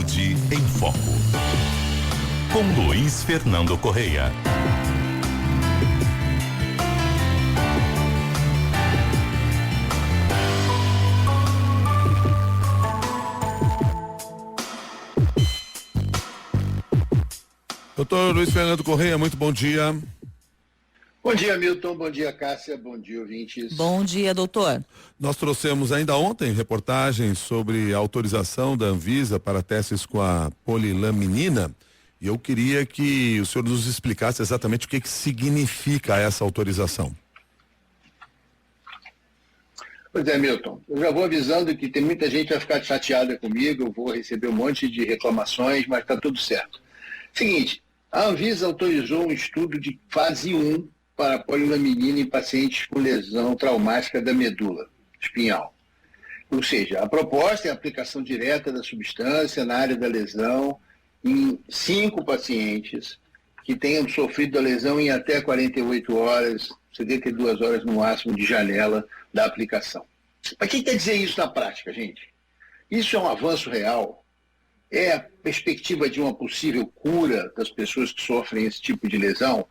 Saúde em Foco. Com Luiz Fernando Correia. Doutor Luiz Fernando Correia, muito bom dia. Bom dia, Milton. Bom dia, Cássia. Bom dia, ouvintes. Bom dia, doutor. Nós trouxemos ainda ontem reportagens sobre a autorização da Anvisa para testes com a polilaminina e eu queria que o senhor nos explicasse exatamente o que significa essa autorização. Pois é, Milton. Eu já vou avisando que tem muita gente que vai ficar chateada comigo, eu vou receber um monte de reclamações, mas está tudo certo. Seguinte, a Anvisa autorizou um estudo de fase 1 para polilaminina em pacientes com lesão traumática da medula espinhal. Ou seja, a proposta é a aplicação direta da substância na área da lesão em 5 pacientes que tenham sofrido a lesão em até 48 horas, 72 horas no máximo de janela da aplicação. Mas o que quer dizer isso na prática, gente? Isso é um avanço real? É a perspectiva de uma possível cura das pessoas que sofrem esse tipo de lesão?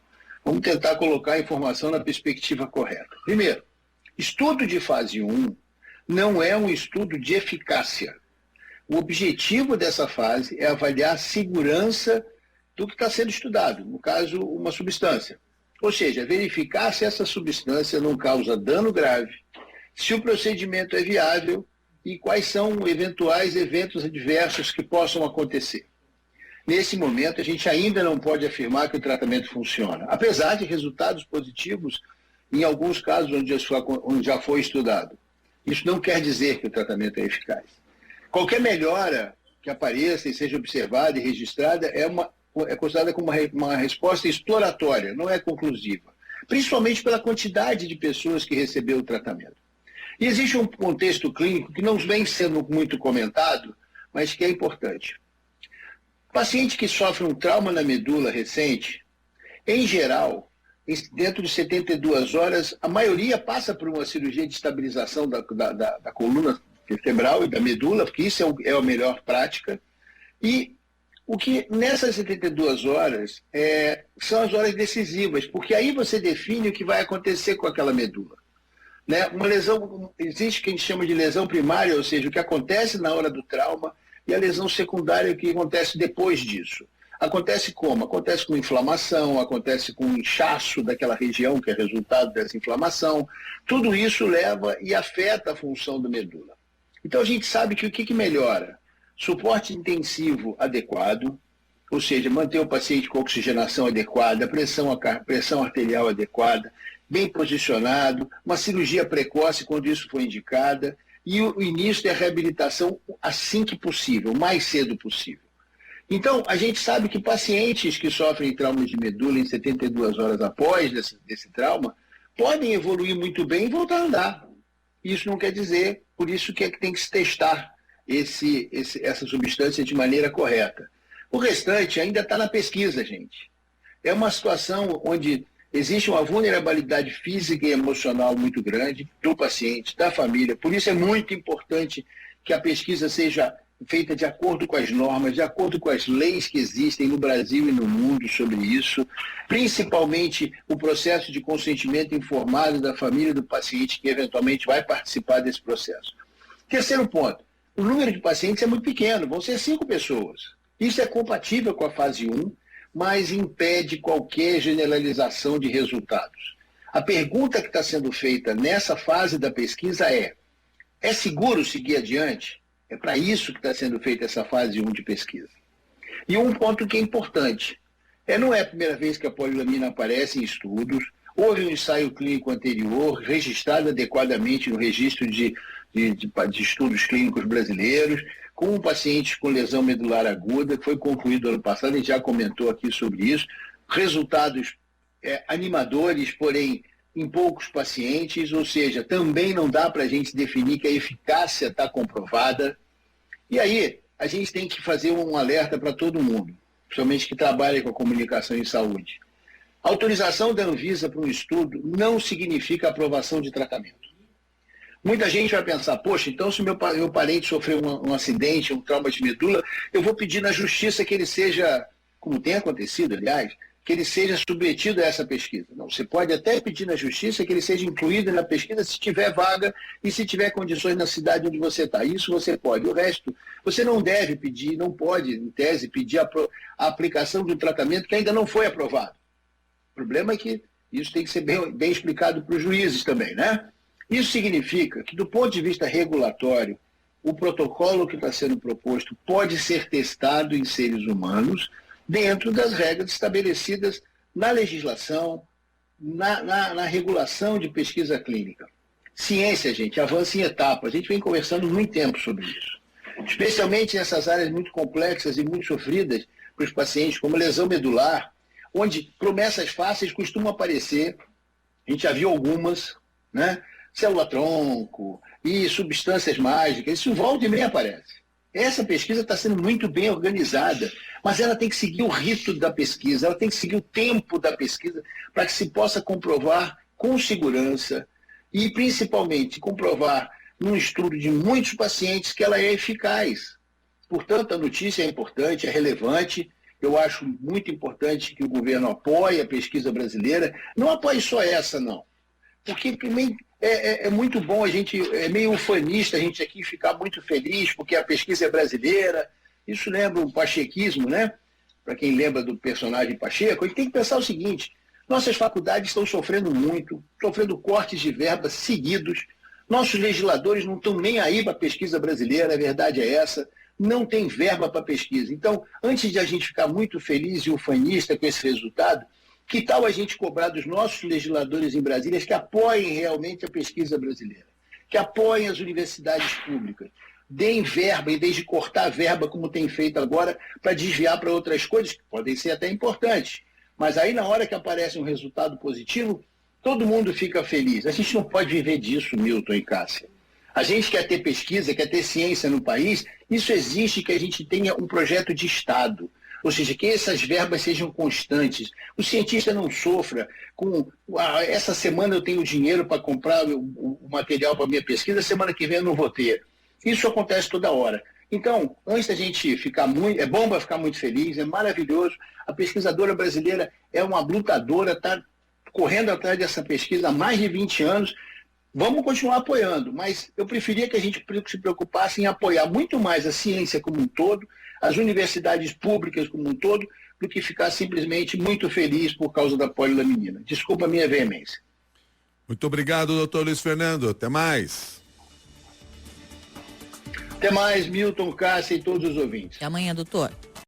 Vamos tentar colocar a informação na perspectiva correta. Primeiro, estudo de fase 1 não é um estudo de eficácia. O objetivo dessa fase é avaliar a segurança do que está sendo estudado, no caso, uma substância. Ou seja, verificar se essa substância não causa dano grave, se o procedimento é viável e quais são eventuais eventos adversos que possam acontecer. Nesse momento, a gente ainda não pode afirmar que o tratamento funciona, apesar de resultados positivos em alguns casos onde já foi estudado. Isso não quer dizer que o tratamento é eficaz. Qualquer melhora que apareça e seja observada e registrada é considerada como uma resposta exploratória, não é conclusiva, principalmente pela quantidade de pessoas que recebeu o tratamento. E existe um contexto clínico que não vem sendo muito comentado, mas que é importante. Paciente que sofre um trauma na medula recente, em geral, dentro de 72 horas, a maioria passa por uma cirurgia de estabilização da coluna vertebral e da medula, porque isso é a melhor prática. E o que nessas 72 horas são as horas decisivas, porque aí você define o que vai acontecer com aquela medula. Né? Uma lesão, existe o que a gente chama de lesão primária, ou seja, o que acontece na hora do trauma, e a lesão secundária, o que acontece depois disso. Acontece como? Acontece com inflamação, acontece com inchaço daquela região que é resultado dessa inflamação. Tudo isso leva e afeta a função da medula. Então a gente sabe que o que melhora? Suporte intensivo adequado, ou seja, manter o paciente com oxigenação adequada, pressão arterial adequada, bem posicionado, uma cirurgia precoce quando isso for indicada, e o início da reabilitação assim que possível, o mais cedo possível. Então, a gente sabe que pacientes que sofrem traumas de medula em 72 horas após desse trauma, podem evoluir muito bem e voltar a andar. Isso não quer dizer, por isso que tem que se testar essa substância de maneira correta. O restante ainda está na pesquisa, gente. É uma situação onde existe uma vulnerabilidade física e emocional muito grande do paciente, da família. Por isso é muito importante que a pesquisa seja feita de acordo com as normas, de acordo com as leis que existem no Brasil e no mundo sobre isso, principalmente o processo de consentimento informado da família do paciente que eventualmente vai participar desse processo. Terceiro ponto, o número de pacientes é muito pequeno, vão ser 5 pessoas. Isso é compatível com a fase 1, mas impede qualquer generalização de resultados. A pergunta que está sendo feita nessa fase da pesquisa é seguro seguir adiante? É para isso que está sendo feita essa fase 1 de pesquisa. E um ponto que é importante, não é a primeira vez que a polilamina aparece em estudos, houve um ensaio clínico anterior, registrado adequadamente no registro de estudos clínicos brasileiros, com um paciente com lesão medular aguda, que foi concluído ano passado, a gente já comentou aqui sobre isso, resultados animadores, porém em poucos pacientes, ou seja, também não dá para a gente definir que a eficácia está comprovada. E aí, a gente tem que fazer um alerta para todo mundo, principalmente que trabalha com a comunicação em saúde. A autorização da Anvisa para um estudo não significa aprovação de tratamento. Muita gente vai pensar, poxa, então se meu parente sofreu um acidente, um trauma de medula, eu vou pedir na justiça que ele seja, como tem acontecido, aliás, que ele seja submetido a essa pesquisa. Não, você pode até pedir na justiça que ele seja incluído na pesquisa se tiver vaga e se tiver condições na cidade onde você está. Isso você pode. O resto, você não deve pedir, não pode, em tese, pedir a aplicação de um tratamento que ainda não foi aprovado. O problema é que isso tem que ser bem explicado para os juízes também, né? Isso significa que, do ponto de vista regulatório, o protocolo que está sendo proposto pode ser testado em seres humanos dentro das regras estabelecidas na legislação, na regulação de pesquisa clínica. Ciência, gente, avança em etapas. A gente vem conversando muito tempo sobre isso. Especialmente nessas áreas muito complexas e muito sofridas para os pacientes, como lesão medular, onde promessas fáceis costumam aparecer. A gente já viu algumas, né? Célula-tronco e substâncias mágicas. Isso volta e meia aparece. Essa pesquisa está sendo muito bem organizada, mas ela tem que seguir o rito da pesquisa, ela tem que seguir o tempo da pesquisa para que se possa comprovar com segurança e, principalmente, comprovar num estudo de muitos pacientes que ela é eficaz. Portanto, a notícia é importante, é relevante. Eu acho muito importante que o governo apoie a pesquisa brasileira. Não apoie só essa, não. Porque também é muito bom, a gente é meio ufanista, a gente aqui ficar muito feliz porque a pesquisa é brasileira. Isso lembra o pachequismo, né? Para quem lembra do personagem Pacheco, a gente tem que pensar o seguinte: nossas faculdades estão sofrendo muito, sofrendo cortes de verbas seguidos, nossos legisladores não estão nem aí para a pesquisa brasileira, a verdade é essa, não tem verba para pesquisa. Então, antes de a gente ficar muito feliz e ufanista com esse resultado, que tal a gente cobrar dos nossos legisladores em Brasília que apoiem realmente a pesquisa brasileira, que apoiem as universidades públicas, deem verba em vez de cortar verba como tem feito agora para desviar para outras coisas que podem ser até importantes. Mas aí na hora que aparece um resultado positivo, todo mundo fica feliz. A gente não pode viver disso, Milton e Cássia. A gente quer ter pesquisa, quer ter ciência no país, isso exige que a gente tenha um projeto de Estado. Ou seja, que essas verbas sejam constantes. O cientista não sofra com, essa semana eu tenho dinheiro para comprar o material para a minha pesquisa, semana que vem eu não vou ter. Isso acontece toda hora. Então, antes da gente ficar muito, é bom para ficar muito feliz, é maravilhoso. A pesquisadora brasileira é uma lutadora, está correndo atrás dessa pesquisa há mais de 20 anos. Vamos continuar apoiando, mas eu preferia que a gente se preocupasse em apoiar muito mais a ciência como um todo, as universidades públicas como um todo, do que ficar simplesmente muito feliz por causa da polilaminina. Desculpa a minha veemência. Muito obrigado, doutor Luiz Fernando. Até mais. Até mais, Milton, Cássia e todos os ouvintes. Até amanhã, doutor.